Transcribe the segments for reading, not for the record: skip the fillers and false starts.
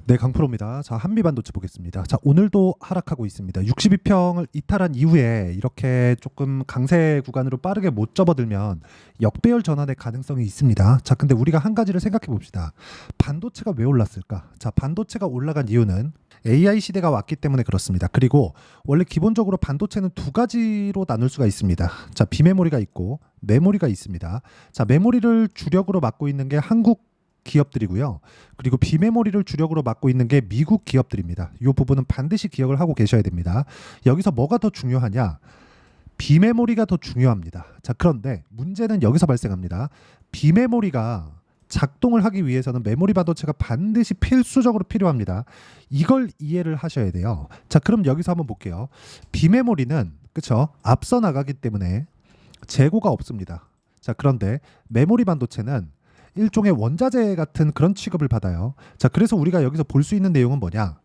네, 강프로입니다. 자, 한미반도체 보겠습니다. 자, 오늘도 하락하고 있습니다. 62평을 이탈한 이후에 이렇게 조금 강세 구간으로 빠르게 못 접어들면 역배열 전환의 가능성이 있습니다. 자, 근데 우리가 한 가지를 생각해 봅시다. 반도체가 왜 올랐을까? 자, 반도체가 올라간 이유는 AI 시대가 왔기 때문에 그렇습니다. 그리고 원래 기본적으로 반도체는 두 가지로 나눌 수가 있습니다. 자, 비메모리가 있고 메모리가 있습니다. 자, 메모리를 주력으로 맡고 있는 게 한국 기업들이고요. 그리고 비메모리를 주력으로 맡고 있는 게 미국 기업들입니다. 이 부분은 반드시 기억을 하고 계셔야 됩니다. 여기서 뭐가 더 중요하냐? 비메모리가 더 중요합니다. 자, 그런데 문제는 여기서 발생합니다. 비메모리가 작동을 하기 위해서는 메모리 반도체가 반드시 필수적으로 필요합니다. 이걸 이해를 하셔야 돼요. 자, 그럼 여기서 한번 볼게요. 비메모리는 그쵸? 앞서 나가기 때문에 재고가 없습니다. 자, 그런데 메모리 반도체는 일종의 원자재 같은 그런 취급을 받아요. 자, 그래서 우리가 여기서 볼 수 있는 내용은 뭐냐?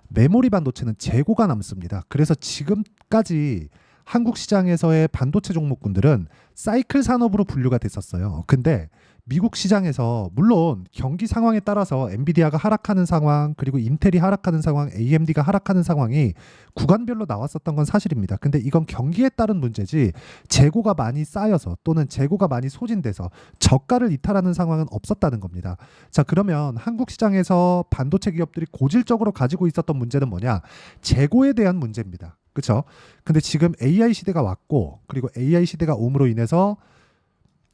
메모리 반도체는 재고가 남습니다. 그래서 지금까지 한국 시장에서의 반도체 종목군들은 사이클 산업으로 분류가 됐었어요. 근데 미국 시장에서 물론 경기 상황에 따라서 엔비디아가 하락하는 상황, 그리고 인텔이 하락하는 상황, AMD가 하락하는 상황이 구간별로 나왔었던 건 사실입니다. 근데 이건 경기에 따른 문제지 재고가 많이 쌓여서 또는 재고가 많이 소진돼서 저가를 이탈하는 상황은 없었다는 겁니다. 자, 그러면 한국 시장에서 반도체 기업들이 고질적으로 가지고 있었던 문제는 뭐냐? 재고에 대한 문제입니다. 그렇죠? 근데 지금 AI 시대가 왔고, 그리고 AI 시대가 옴으로 인해서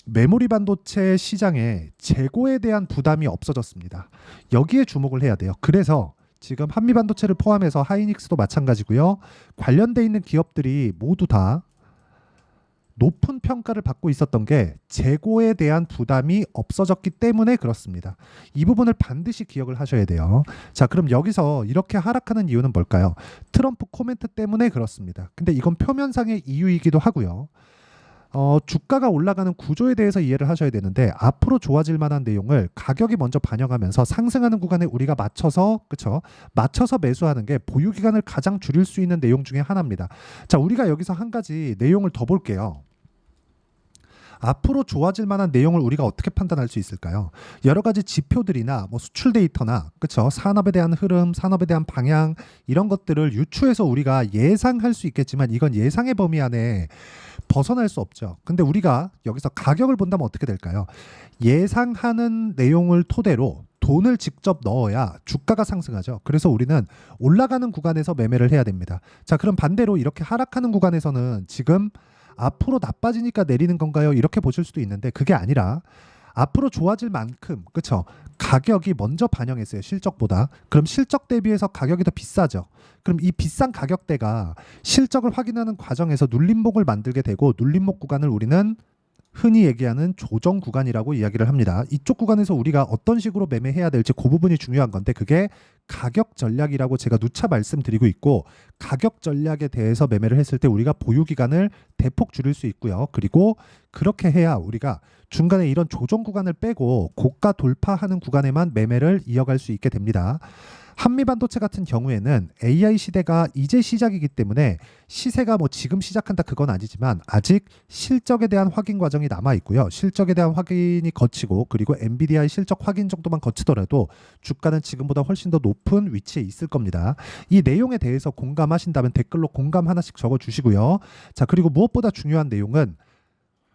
메모리 반도체 시장에 재고에 대한 부담이 없어졌습니다. 여기에 주목을 해야 돼요. 그래서 지금 한미 반도체를 포함해서 하이닉스도 마찬가지고요. 관련돼 있는 기업들이 모두 다 높은 평가를 받고 있었던 게 재고에 대한 부담이 없어졌기 때문에 그렇습니다. 이 부분을 반드시 기억을 하셔야 돼요. 자, 그럼 여기서 이렇게 하락하는 이유는 뭘까요? 트럼프 코멘트 때문에 그렇습니다. 근데 이건 표면상의 이유이기도 하고요. 주가가 올라가는 구조에 대해서 이해를 하셔야 되는데 앞으로 좋아질 만한 내용을 가격이 먼저 반영하면서 상승하는 구간에 우리가 맞춰서 그쵸? 맞춰서 매수하는 게 보유 기간을 가장 줄일 수 있는 내용 중에 하나입니다. 자, 우리가 여기서 한 가지 내용을 더 볼게요. 앞으로 좋아질 만한 내용을 우리가 어떻게 판단할 수 있을까요? 여러 가지 지표들이나 뭐 수출 데이터나 그쵸? 산업에 대한 흐름, 산업에 대한 방향 이런 것들을 유추해서 우리가 예상할 수 있겠지만 이건 예상의 범위 안에 벗어날 수 없죠. 근데 우리가 여기서 가격을 본다면 어떻게 될까요? 예상하는 내용을 토대로 돈을 직접 넣어야 주가가 상승하죠. 그래서 우리는 올라가는 구간에서 매매를 해야 됩니다. 자, 그럼 반대로 이렇게 하락하는 구간에서는 지금 앞으로 나빠지니까 내리는 건가요? 이렇게 보실 수도 있는데 그게 아니라 앞으로 좋아질 만큼 그쵸? 가격이 먼저 반영했어요. 실적보다. 그럼 실적 대비해서 가격이 더 비싸죠. 그럼 이 비싼 가격대가 실적을 확인하는 과정에서 눌림목을 만들게 되고 눌림목 구간을 우리는 흔히 얘기하는 조정 구간이라고 이야기를 합니다. 이쪽 구간에서 우리가 어떤 식으로 매매해야 될지 그 부분이 중요한 건데 그게 가격 전략이라고 제가 누차 말씀드리고 있고 가격 전략에 대해서 매매를 했을 때 우리가 보유 기간을 대폭 줄일 수 있고요. 그리고 그렇게 해야 우리가 중간에 이런 조정 구간을 빼고 고가 돌파하는 구간에만 매매를 이어갈 수 있게 됩니다. 한미반도체 같은 경우에는 AI 시대가 이제 시작이기 때문에 시세가 뭐 지금 시작한다 그건 아니지만 아직 실적에 대한 확인 과정이 남아 있고요. 실적에 대한 확인이 거치고 그리고 엔비디아의 실적 확인 정도만 거치더라도 주가는 지금보다 훨씬 더 높은 위치에 있을 겁니다. 이 내용에 대해서 공감하신다면 댓글로 공감 하나씩 적어주시고요. 자, 그리고 무엇보다 중요한 내용은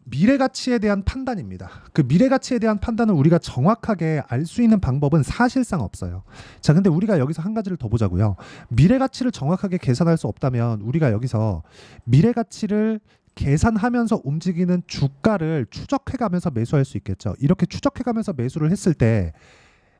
미래 가치에 대한 판단입니다. 그 미래 가치에 대한 판단을 우리가 정확하게 알 수 있는 방법은 사실상 없어요. 자, 근데 우리가 여기서 한 가지를 더 보자고요. 미래 가치를 정확하게 계산할 수 없다면 우리가 여기서 미래 가치를 계산하면서 움직이는 주가를 추적해가면서 매수할 수 있겠죠. 이렇게 추적해가면서 매수를 했을 때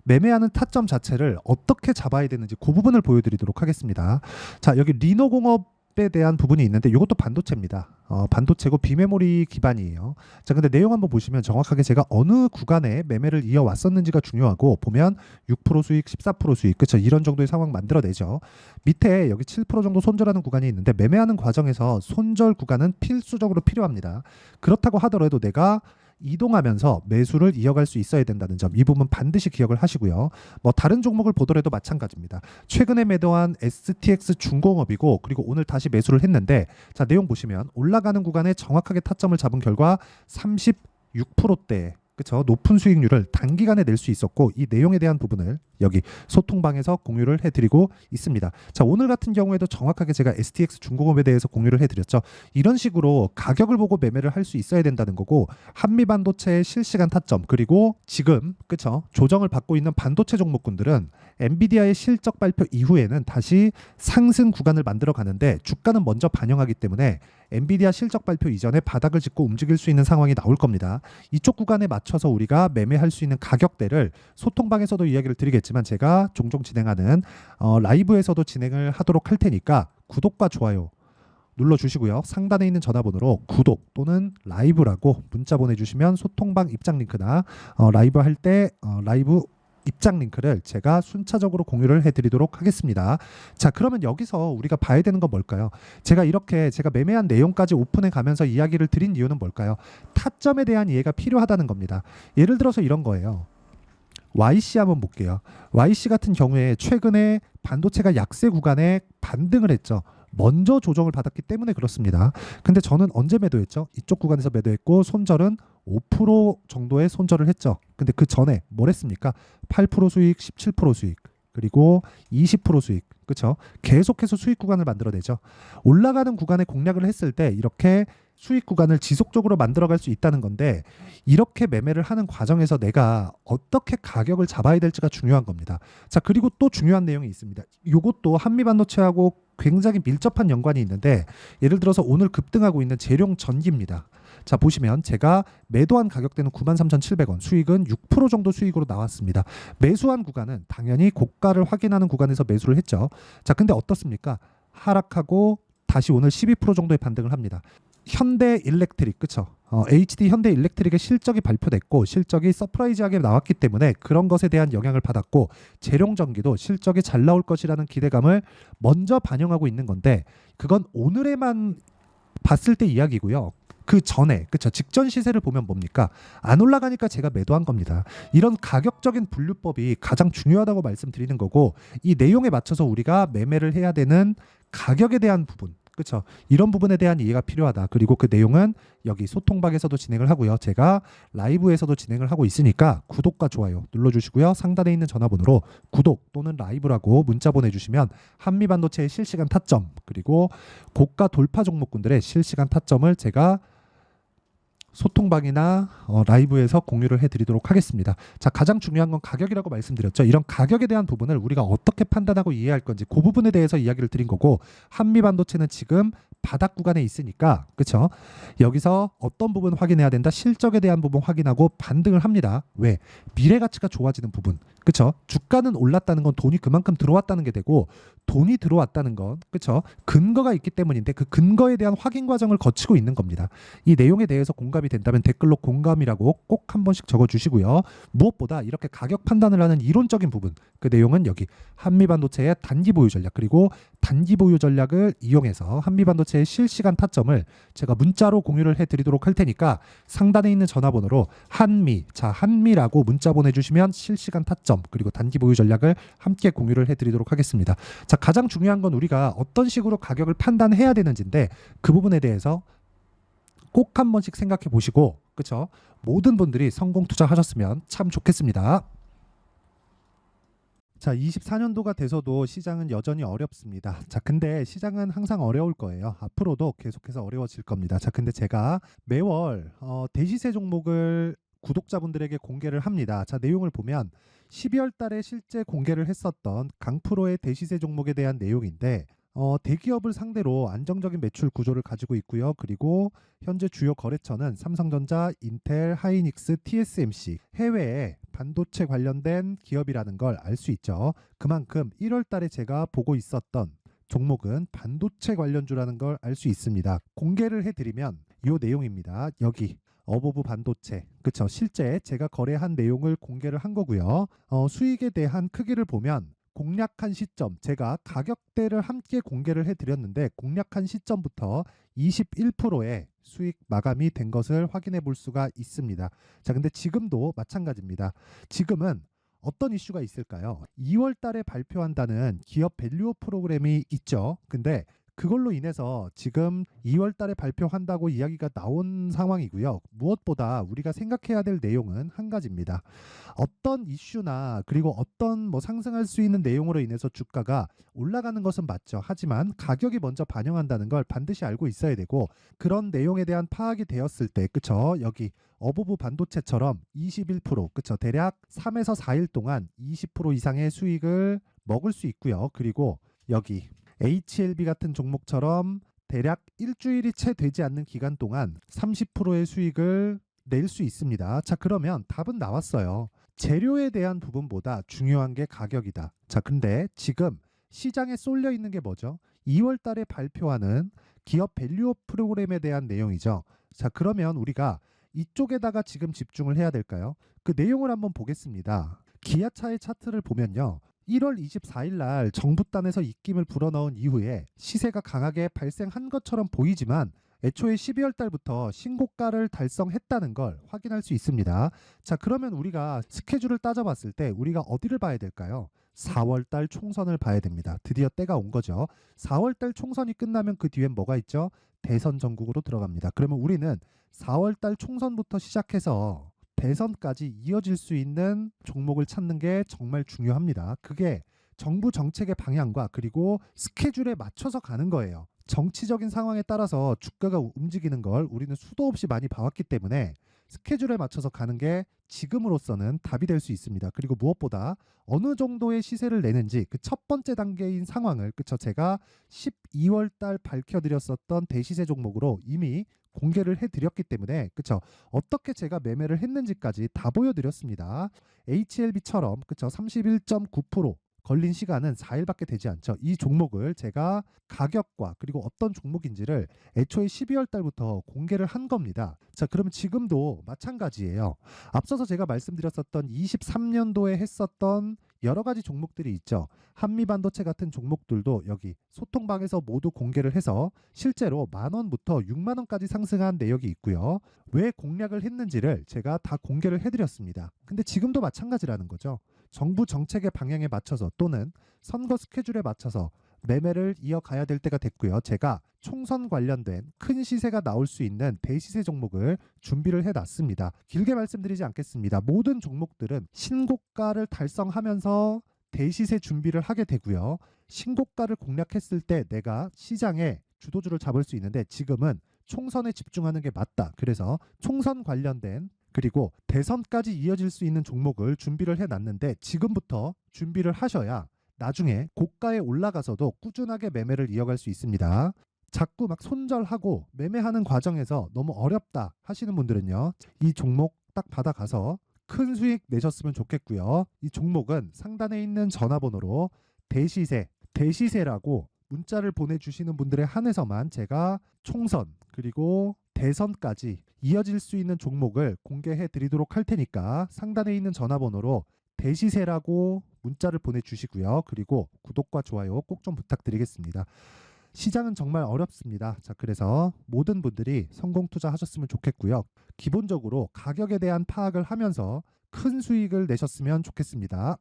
매매하는 타점 자체를 어떻게 잡아야 되는지 그 부분을 보여드리도록 하겠습니다. 자, 여기 리노공업에 대한 부분이 있는데 이것도 반도체입니다. 반도체고 비메모리 기반이에요. 자, 근데 내용 한번 보시면 정확하게 제가 어느 구간에 매매를 이어왔었는지가 중요하고 보면 6% 수익, 14% 수익, 그렇죠? 이런 정도의 상황 만들어내죠. 밑에 여기 7% 정도 손절하는 구간이 있는데 매매하는 과정에서 손절 구간은 필수적으로 필요합니다. 그렇다고 하더라도 내가 이동하면서 매수를 이어갈 수 있어야 된다는 점, 이 부분 반드시 기억을 하시고요. 뭐 다른 종목을 보더라도 마찬가지입니다. 최근에 매도한 STX 중공업이고 그리고 오늘 다시 매수를 했는데 자, 내용 보시면 올라가는 구간에 정확하게 타점을 잡은 결과 36%대 그쵸? 높은 수익률을 단기간에 낼 수 있었고 이 내용에 대한 부분을 여기 소통방에서 공유를 해드리고 있습니다. 자, 오늘 같은 경우에도 정확하게 제가 STX 중공업에 대해서 공유를 해드렸죠. 이런 식으로 가격을 보고 매매를 할 수 있어야 된다는 거고, 한미반도체의 실시간 타점, 그리고 지금 그쵸 조정을 받고 있는 반도체 종목군들은 엔비디아의 실적 발표 이후에는 다시 상승 구간을 만들어 가는데 주가는 먼저 반영하기 때문에 엔비디아 실적 발표 이전에 바닥을 짚고 움직일 수 있는 상황이 나올 겁니다. 이쪽 구간에 맞춰서 우리가 매매할 수 있는 가격대를 소통방에서도 이야기를 드리겠지만 제가 종종 진행하는 라이브에서도 진행을 하도록 할 테니까 구독과 좋아요 눌러주시고요. 상단에 있는 전화번호로 구독 또는 라이브라고 문자 보내주시면 소통방 입장 링크나 라이브 할 때 라이브 입장 링크를 제가 순차적으로 공유를 해드리도록 하겠습니다. 자, 그러면 여기서 우리가 봐야 되는 건 뭘까요? 제가 이렇게 제가 매매한 내용까지 오픈해 가면서 이야기를 드린 이유는 뭘까요? 타점에 대한 이해가 필요하다는 겁니다. 예를 들어서 이런 거예요. YC 한번 볼게요. YC 같은 경우에 최근에 반도체가 약세 구간에 반등을 했죠. 먼저 조정을 받았기 때문에 그렇습니다. 근데 저는 언제 매도했죠? 이쪽 구간에서 매도했고 손절은 5% 정도의 손절을 했죠. 근데 그 전에 뭘 했습니까? 8% 수익, 17% 수익, 그리고 20% 수익. 그렇죠? 계속해서 수익 구간을 만들어내죠. 올라가는 구간에 공략을 했을 때 이렇게 수익 구간을 지속적으로 만들어갈 수 있다는 건데, 이렇게 매매를 하는 과정에서 내가 어떻게 가격을 잡아야 될지가 중요한 겁니다. 자, 그리고 또 중요한 내용이 있습니다. 이것도 한미반도체하고 굉장히 밀접한 연관이 있는데, 예를 들어서 오늘 급등하고 있는 재룡 전기입니다. 자, 보시면 제가 매도한 가격대는 93,700원, 수익은 6% 정도 수익으로 나왔습니다. 매수한 구간은 당연히 고가를 확인하는 구간에서 매수를 했죠. 자, 근데 어떻습니까? 하락하고 다시 오늘 12% 정도의 반등을 합니다. 현대일렉트릭, 그쵸? HD 현대일렉트릭의 실적이 발표됐고 실적이 서프라이즈하게 나왔기 때문에 그런 것에 대한 영향을 받았고, 재룡전기도 실적이 잘 나올 것이라는 기대감을 먼저 반영하고 있는 건데, 그건 오늘에만 봤을 때 이야기고요. 그 전에, 그쵸, 직전 시세를 보면 뭡니까? 안 올라가니까 제가 매도한 겁니다. 이런 가격적인 분류법이 가장 중요하다고 말씀드리는 거고, 이 내용에 맞춰서 우리가 매매를 해야 되는 가격에 대한 부분, 그렇죠? 이런 부분에 대한 이해가 필요하다. 그리고 그 내용은 여기 소통방에서도 진행을 하고요. 제가 라이브에서도 진행을 하고 있으니까 구독과 좋아요 눌러주시고요. 상단에 있는 전화번호로 구독 또는 라이브라고 문자 보내주시면 한미반도체의 실시간 타점, 그리고 고가 돌파 종목군들의 실시간 타점을 제가 소통방이나 라이브에서 공유를 해드리도록 하겠습니다. 자, 가장 중요한 건 가격이라고 말씀드렸죠. 이런 가격에 대한 부분을 우리가 어떻게 판단하고 이해할 건지 그 부분에 대해서 이야기를 드린 거고, 한미반도체는 지금 바닥 구간에 있으니까, 그렇죠? 여기서 어떤 부분 확인해야 된다? 실적에 대한 부분 확인하고 반등을 합니다. 왜? 미래 가치가 좋아지는 부분, 그렇죠? 주가는 올랐다는 건 돈이 그만큼 들어왔다는 게 되고, 돈이 들어왔다는 건, 그렇죠, 근거가 있기 때문인데 그 근거에 대한 확인 과정을 거치고 있는 겁니다. 이 내용에 대해서 공감이 된다면 댓글로 공감이라고 꼭 한 번씩 적어주시고요. 무엇보다 이렇게 가격 판단을 하는 이론적인 부분, 그 내용은 여기 한미반도체의 단기 보유 전략, 그리고 단기 보유 전략을 이용해서 한미반도체의 실시간 타점을 제가 문자로 공유를 해드리도록 할 테니까 상단에 있는 전화번호로 한미, 자, 한미라고 문자 보내주시면 실시간 타점 그리고 단기 보유 전략을 함께 공유를 해드리도록 하겠습니다. 자, 가장 중요한 건 우리가 어떤 식으로 가격을 판단해야 되는지인데, 그 부분에 대해서 꼭 한 번씩 생각해 보시고, 그렇죠? 모든 분들이 성공 투자하셨으면 참 좋겠습니다. 자, 24년도가 돼서도 시장은 여전히 어렵습니다. 자, 근데 시장은 항상 어려울 거예요. 앞으로도 계속해서 어려워질 겁니다. 자, 근데 제가 매월 대시세 종목을 구독자분들에게 공개를 합니다. 자, 내용을 보면 12월 달에 실제 공개를 했었던 강프로의 대시세 종목에 대한 내용인데, 대기업을 상대로 안정적인 매출 구조를 가지고 있고요. 그리고 현재 주요 거래처는 삼성전자, 인텔, 하이닉스, TSMC, 해외에 반도체 관련된 기업이라는 걸 알 수 있죠. 그만큼 1월 달에 제가 보고 있었던 종목은 반도체 관련주라는 걸 알 수 있습니다. 공개를 해드리면 이 내용입니다. 여기 어보브 반도체, 그쵸, 실제 제가 거래한 내용을 공개를 한 거고요. 수익에 대한 크기를 보면 공략한 시점, 제가 가격대를 함께 공개를 해드렸는데 공략한 시점부터 21%의 수익 마감이 된 것을 확인해 볼 수가 있습니다. 자, 근데 지금도 마찬가지입니다. 지금은 어떤 이슈가 있을까요? 2월 달에 발표한다는 기업 밸류업 프로그램이 있죠. 근데 그걸로 인해서 지금 2월 달에 발표한다고 이야기가 나온 상황이고요. 무엇보다 우리가 생각해야 될 내용은 한 가지입니다. 어떤 이슈나 그리고 어떤 상승할 수 있는 내용으로 인해서 주가가 올라가는 것은 맞죠. 하지만 가격이 먼저 반영한다는 걸 반드시 알고 있어야 되고, 그런 내용에 대한 파악이 되었을 때, 그쵸? 여기 어부부 반도체처럼 21%, 그쵸? 대략 3에서 4일 동안 20% 이상의 수익을 먹을 수 있고요. 그리고 여기 HLB 같은 종목처럼 대략 일주일이 채 되지 않는 기간 동안 30%의 수익을 낼 수 있습니다. 자, 그러면 답은 나왔어요. 재료에 대한 부분보다 중요한 게 가격이다. 자, 근데 지금 시장에 쏠려 있는 게 뭐죠? 2월 달에 발표하는 기업 밸류업 프로그램에 대한 내용이죠. 자, 그러면 우리가 이쪽에다가 지금 집중을 해야 될까요? 그 내용을 한번 보겠습니다. 기아차의 차트를 보면요. 1월 24일 날 정부단에서 입김을 불어넣은 이후에 시세가 강하게 발생한 것처럼 보이지만 애초에 12월 달부터 신고가를 달성했다는 걸 확인할 수 있습니다. 자, 그러면 우리가 스케줄을 따져봤을 때 우리가 어디를 봐야 될까요? 4월 달 총선을 봐야 됩니다. 드디어 때가 온 거죠. 4월 달 총선이 끝나면 그 뒤엔 뭐가 있죠? 대선 전국으로 들어갑니다. 그러면 우리는 4월 달 총선부터 시작해서 대선까지 이어질 수 있는 종목을 찾는 게 정말 중요합니다. 그게 정부 정책의 방향과 그리고 스케줄에 맞춰서 가는 거예요. 정치적인 상황에 따라서 주가가 움직이는 걸 우리는 수도 없이 많이 봐왔기 때문에 스케줄에 맞춰서 가는 게 지금으로서는 답이 될 수 있습니다. 그리고 무엇보다 어느 정도의 시세를 내는지 그 첫 번째 단계인 상황을, 그쵸, 제가 12월 달 밝혀드렸었던 대시세 종목으로 이미 공개를 해드렸기 때문에, 그쵸, 어떻게 제가 매매를 했는지까지 다 보여드렸습니다. HLB처럼, 그쵸, 31.9% 걸린 시간은 4일밖에 되지 않죠. 이 종목을 제가 가격과 그리고 어떤 종목인지를 애초에 12월 달부터 공개를 한 겁니다. 자, 그러면 지금도 마찬가지예요. 앞서서 제가 말씀드렸었던 23년도에 했었던 여러 가지 종목들이 있죠. 한미반도체 같은 종목들도 여기 소통방에서 모두 공개를 해서 실제로 10,000원부터 60,000원까지 상승한 내역이 있고요. 왜 공략을 했는지를 제가 다 공개를 해드렸습니다. 근데 지금도 마찬가지라는 거죠. 정부 정책의 방향에 맞춰서 또는 선거 스케줄에 맞춰서 매매를 이어가야 될 때가 됐고요. 제가 총선 관련된 큰 시세가 나올 수 있는 대시세 종목을 준비를 해놨습니다. 길게 말씀드리지 않겠습니다. 모든 종목들은 신고가를 달성하면서 대시세 준비를 하게 되고요. 신고가를 공략했을 때 내가 시장에 주도주를 잡을 수 있는데 지금은 총선에 집중하는 게 맞다. 그래서 총선 관련된 그리고 대선까지 이어질 수 있는 종목을 준비를 해놨는데 지금부터 준비를 하셔야 나중에 고가에 올라가서도 꾸준하게 매매를 이어갈 수 있습니다. 자꾸 막 손절하고 매매하는 과정에서 너무 어렵다 하시는 분들은요. 이 종목 딱 받아가서 큰 수익 내셨으면 좋겠고요. 이 종목은 상단에 있는 전화번호로 대시세라고 문자를 보내주시는 분들에 한해서만 제가 총선 그리고 대선까지 이어질 수 있는 종목을 공개해 드리도록 할 테니까 상단에 있는 전화번호로 대시세라고 문자를 보내주시고요. 그리고 구독과 좋아요 꼭 좀 부탁드리겠습니다. 시장은 정말 어렵습니다. 자, 그래서 모든 분들이 성공 투자하셨으면 좋겠고요. 기본적으로 가격에 대한 파악을 하면서 큰 수익을 내셨으면 좋겠습니다.